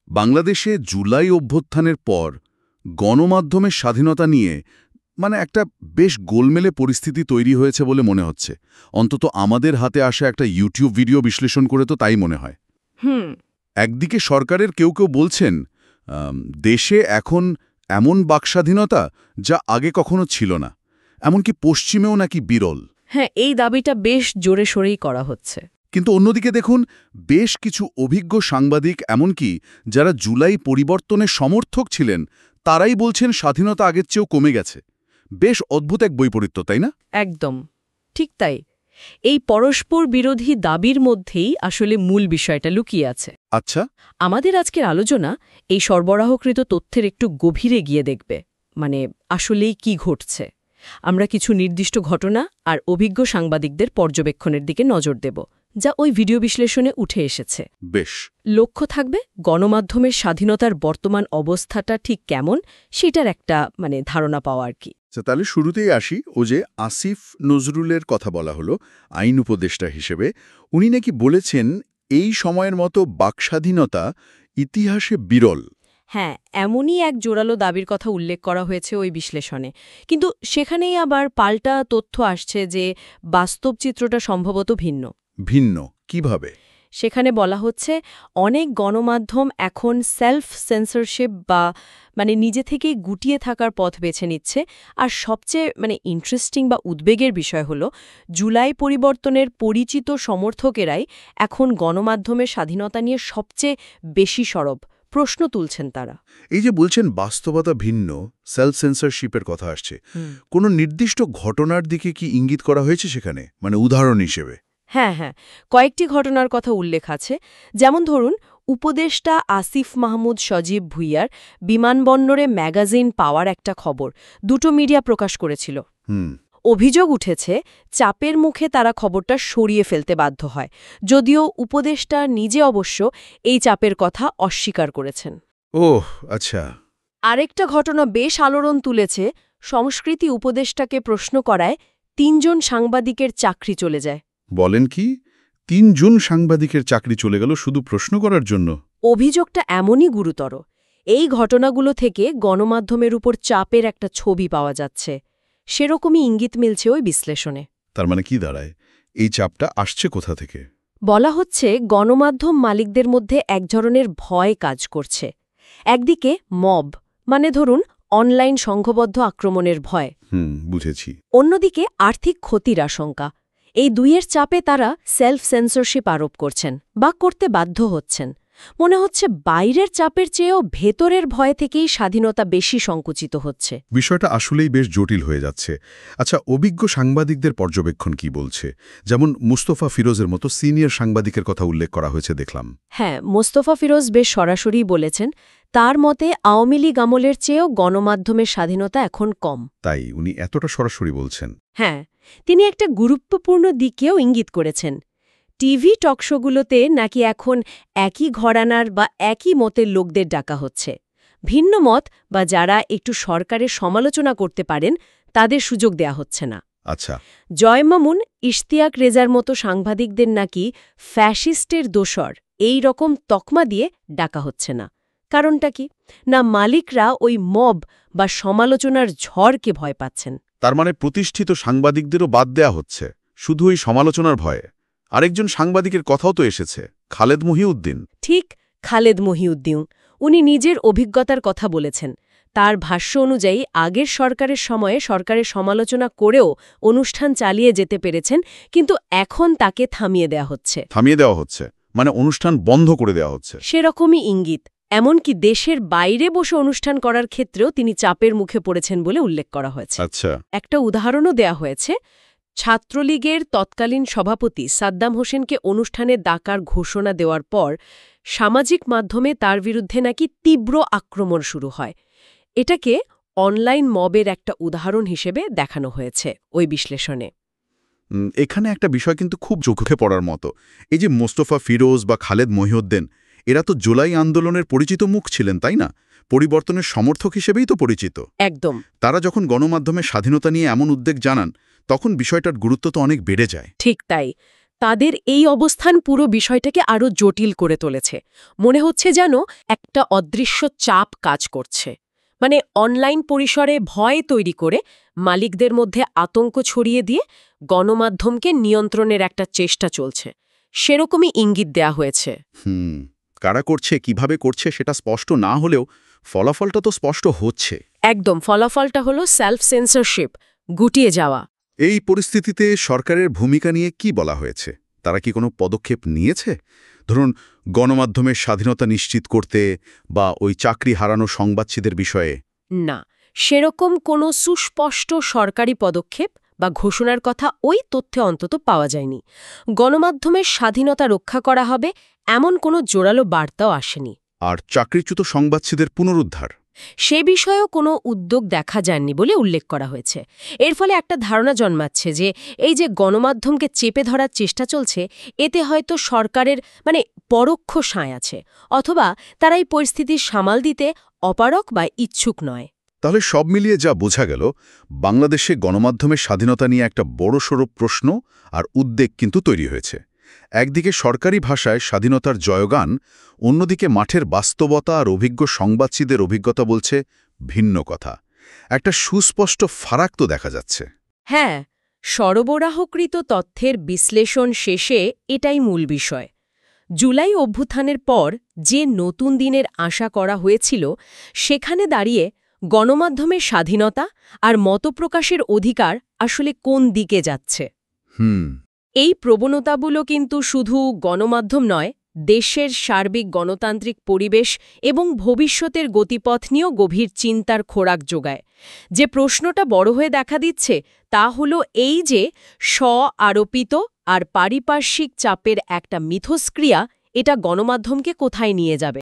বাংলাদেশে জুলাই অভ্যুত্থানের পর গণমাধ্যমের স্বাধীনতা নিয়ে একটা বেশ গোলমেলে পরিস্থিতি তৈরি হয়েছে বলে মনে হচ্ছে। অন্তত আমাদের হাতে আসা একটা ইউটিউব ভিডিও বিশ্লেষণ করে তো তাই মনে হয়। একদিকে সরকারের কেউ কেউ বলছেন দেশে এখন এমন বাকস্বাধীনতা যা আগে কখনো ছিল না, এমনকি পশ্চিমেও নাকি বিরল। হ্যাঁ, এই দাবিটা বেশ জোরে সোরেই করা হচ্ছে। কিন্তু অন্যদিকে দেখুন, বেশ কিছু অভিজ্ঞ সাংবাদিক, এমনকি যারা জুলাই পরিবর্তনের সমর্থক ছিলেন, তারাই বলছেন স্বাধীনতা আগের চেয়েও কমে গেছে। বেশ অদ্ভুত এক বৈপরীত্য, তাই না? একদম ঠিক তাই। এই পরস্পর বিরোধী দাবির মধ্যেই আসলে মূল বিষয়টা লুকিয়ে আছে। আচ্ছা, আমাদের আজকের আলোচনা এই সরবরাহকৃত তথ্যের একটু গভীরে গিয়ে দেখবে, আসলেই কি ঘটছে। আমরা কিছু নির্দিষ্ট ঘটনা আর অভিজ্ঞ সাংবাদিকদের পর্যবেক্ষণের দিকে নজর দেব, যা ওই ভিডিও বিশ্লেষণে উঠে এসেছে। বেশ। লক্ষ্য থাকবে গণমাধ্যমের স্বাধীনতার বর্তমান অবস্থাটা ঠিক কেমন, সেটার একটা ধারণা পাওয়া আর কি। তাহলে শুরুতেই আসি, ও যে আসিফ নজরুলের কথা বলা হলো আইন উপদেষ্টা হিসেবে, উনি নাকি বলেছেন এই সময়ের মতো বাকস্বাধীনতা ইতিহাসে বিরল। হ্যাঁ, এমনই এক জোরালো দাবির কথা উল্লেখ করা হয়েছে ওই বিশ্লেষণে। কিন্তু সেখানেই আবার পাল্টা তথ্য আসছে যে বাস্তব চিত্রটা সম্ভবত ভিন্ন। ভিন্ন কিভাবে? সেখানে বলা হচ্ছে অনেক গণমাধ্যম এখন সেলফ সেন্সরশিপ বা নিজে থেকেই গুটিয়ে থাকার পথ বেছে নিচ্ছে। আর সবচেয়ে ইন্টারেস্টিং বা উদ্বেগের বিষয় হলো জুলাই পরিবর্তনের পরিচিত সমর্থকেরাই এখন গণমাধ্যমের স্বাধীনতা নিয়ে সবচেয়ে বেশি সরব প্রশ্ন তুলছেন তারা। এই যে বলছেন বাস্তবতা ভিন্ন, সেলফ সেন্সরশিপের কথা আসছে, কোনো নির্দিষ্ট ঘটনার দিকে কি ইঙ্গিত করা হয়েছে সেখানে, উদাহরণ হিসেবে? হ্যাঁ, কয়েকটি ঘটনার কথা উল্লেখ আছে। যেমন ধরুন, উপদেষ্টা আসিফ মাহমুদ সজীব ভুইয়ার বিমানবন্দরে ম্যাগাজিন পাওয়ার একটা খবর দুটো মিডিয়া প্রকাশ করেছিল। অভিযোগ উঠেছে চাপের মুখে তারা খবরটা সরিয়ে ফেলতে বাধ্য হয়, যদিও উপদেষ্টা নিজে অবশ্য এই চাপের কথা অস্বীকার করেছেন। ওহ, আচ্ছা। আরেকটা ঘটনা বেশ আলোড়ন তুলেছে। সংস্কৃতি উপদেষ্টাকে প্রশ্ন করায় ৩ জন সাংবাদিকের চাকরি চলে যায়। বলেন কি? ৩ জন সাংবাদিকের চাকরি চলে গেল শুধু প্রশ্ন করার জন্য? অভিযোগটা এমনই গুরুতর। এই ঘটনাগুলো থেকে গণমাধ্যমের উপর চাপের একটা ছবি পাওয়া যাচ্ছে। সেরকমই ইঙ্গিত মিলছে ওই বিশ্লেষণে। তার কি দাঁড়ায়? এই চাপটা আসছে কোথা থেকে? বলা হচ্ছে গণমাধ্যম মালিকদের মধ্যে এক ধরনের ভয় কাজ করছে। একদিকে মব, ধরুন অনলাইন সংঘবদ্ধ আক্রমণের ভয়। বুঝেছি। অন্যদিকে আর্থিক ক্ষতির আশঙ্কা। এই দুইয়ের চাপে তারা সেলফ সেন্সরশিপ আরোপ করছেন বা করতে বাধ্য হচ্ছেন। মনে হচ্ছে বাইরের চাপের চেয়েও ভেতরের ভয় থেকেই স্বাধীনতা বেশি সংকুচিত হচ্ছে। বিষয়টা আসলেই বেশ জটিল হয়ে যাচ্ছে। আচ্ছা, অভিজ্ঞ সাংবাদিকদের পর্যবেক্ষণ কি বলছে? যেমন মুস্তফা ফিরোজের মতো সিনিয়র সাংবাদিকের কথা উল্লেখ করা হয়েছে দেখলাম। হ্যাঁ, মোস্তফা ফিরোজ বেশ সরাসরি বলেছেন, তার মতে আওয়ামী লীগ আমলের চেয়েও গণমাধ্যমের স্বাধীনতা এখন কম। তাই উনি এতটা সরাসরি বলছেন? হ্যাঁ, তিনি একটা গুরুত্বপূর্ণ দিকেও ইঙ্গিত করেছেন। টিভি টকশোগুলোতে নাকি এখন একই ঘরানার বা একই মতের লোকদের ডাকা হচ্ছে। ভিন্ন মত বা যারা একটু সরকারের সমালোচনা করতে পারেন তাদের সুযোগ দেয়া হচ্ছে না। আচ্ছা। জয় মামুন, ইশতিয়াক রেজার মতো সাংবাদিকদের নাকি ফ্যাসিস্টের দোসর এই রকম তকমা দিয়ে ডাকা হচ্ছে না। কারণটা কি? না মালিকরা ওই মব বা সমালোচনার ঝড়কে ভয় পাচ্ছেন। তার প্রতিষ্ঠিত সাংবাদিকদেরও বাদ দেয়া হচ্ছে শুধু ওই সমালোচনার ভয়ে। আরেকজন সাংবাদিকের কথাও তো এসেছে, খালেদ মহিউদ্দিন। ঠিক, খালেদ মহিউদ্দিন। উনি নিজের অভিজ্ঞতার কথা বলেছেন। তার ভাষ্য অনুযায়ী আগের সরকারের সময়ে সরকারের সমালোচনা করেও অনুষ্ঠান চালিয়ে যেতে পেরেছেন, কিন্তু এখন তাকে থামিয়ে দেওয়া হচ্ছে। থামিয়ে দেওয়া হচ্ছে অনুষ্ঠান বন্ধ করে দেওয়া হচ্ছে? সেরকমই ইঙ্গিত। এমনকি দেশের বাইরে বসে অনুষ্ঠান করার ক্ষেত্রেও তিনি চাপের মুখে পড়েছেন বলে উল্লেখ করা হয়েছে। আচ্ছা। একটা উদাহরণও দেয়া হয়েছে। ছাত্রলীগের তৎকালীন সভাপতি সাদ্দাম হোসেনকে অনুষ্ঠানে ডাকার ঘোষণা দেওয়ার পর সামাজিক মাধ্যমে তার বিরুদ্ধে নাকি তীব্র আক্রমণ শুরু হয়। এটাকে অনলাইন মবের একটা উদাহরণ হিসেবে দেখানো হয়েছে ওই বিশ্লেষণে। এখানে একটা বিষয় কিন্তু খুব চোখে পড়ার মতো। এই যে মোস্তফা ফিরোজ বা খালেদ মহিউদ্দিন, এরা তো জুলাই আন্দোলনের পরিচিত মুখ ছিলেন, তাই না? পরিবর্তনের সমর্থক হিসেবেই তো পরিচিত। একদম। তারা যখন গণমাধ্যমের স্বাধীনতা নিয়ে এমন উদ্বেগ জানান, তখন বিষয়টার গুরুত্ব তো অনেক বেড়ে যায়। ঠিক তাই। তাদের এই অবস্থান পুরো বিষয়টাকে আরও জটিল করে তুলেছে। মনে হচ্ছে যেন একটা অদৃশ্য চাপ কাজ করছে। মানে অনলাইন পরিসরে ভয় তৈরি করে মালিকদের মধ্যে আতঙ্ক ছড়িয়ে দিয়ে গণমাধ্যমকে নিয়ন্ত্রণের একটা চেষ্টা চলছে, সেরকমই ইঙ্গিত দেয়া হয়েছে। কারা করছে, কিভাবে করছে সেটা স্পষ্ট না হলেও ফলাফলটা তো স্পষ্ট হচ্ছে। একদম, ফলাফলটা হলো সেলফ সেন্সরশিপ, গুটিয়ে যাওয়া। এই পরিস্থিতিতে সরকারের ভূমিকা নিয়ে কি বলা হয়েছে? তারা কি কোনো পদক্ষেপ নিয়েছে? ধরুন, গণমাধ্যমের স্বাধীনতা নিশ্চিত করতে বা ওই চাকরি হারানো সংবাদচিদের বিষয়ে? না, সেরকম কোনো সুস্পষ্ট সরকারি পদক্ষেপ বা ঘোষণার কথা ওই তথ্যে অন্তত পাওয়া যায়নি। গণমাধ্যমের স্বাধীনতা রক্ষা করা হবে এমন কোনো জোরালো বার্তাও আসেনি। আর চাকরিচ্যুত সংবাদচিদের পুনরুদ্ধার? সে বিষয়েও কোনো উদ্যোগ দেখা যায়নি বলে উল্লেখ করা হয়েছে। এর ফলে একটা ধারণা জন্মাচ্ছে যে এই যে গণমাধ্যমকে চেপে ধরার চেষ্টা চলছে, এতে হয়তো সরকারের পরোক্ষ সায় আছে, অথবা তারা এই পরিস্থিতি সামাল দিতে অপারগ বা ইচ্ছুক নয়। তাহলে সব মিলিয়ে যা বোঝা গেল, বাংলাদেশে গণমাধ্যমের স্বাধীনতা নিয়ে একটা বড়সড় প্রশ্ন আর উদ্বেগ কিন্তু তৈরি হয়েছে। একদিকে সরকারি ভাষায় স্বাধীনতার জয়গান, অন্যদিকে মাঠের বাস্তবতা আর অভিজ্ঞ সংবাদচিদের অভিজ্ঞতা বলছে ভিন্ন কথা। একটা সুস্পষ্ট ফারাক তো দেখা যাচ্ছে। হ্যাঁ, সরবরাহকৃত তথ্যের বিশ্লেষণ শেষে এটাই মূল বিষয়। জুলাই অভ্যুত্থানের পর যে নতুন দিনের আশা করা হয়েছিল, সেখানে দাঁড়িয়ে গণমাধ্যমের স্বাধীনতা আর মতপ্রকাশের অধিকার আসলে কোন দিকে যাচ্ছে। এই প্রবণতাগুলো কিন্তু শুধু গণমাধ্যম নয়, দেশের সার্বিক গণতান্ত্রিক পরিবেশ এবং ভবিষ্যতের গতিপথ নিয়েও গভীর চিন্তার খোরাক যোগায়। যে প্রশ্নটা বড় হয়ে দেখা দিচ্ছে তা হলো এই যে স্ব-আরোপিত আর পারিপার্শ্বিক চাপের একটা মিথস্ক্রিয়া, এটা গণমাধ্যমকে কোথায় নিয়ে যাবে।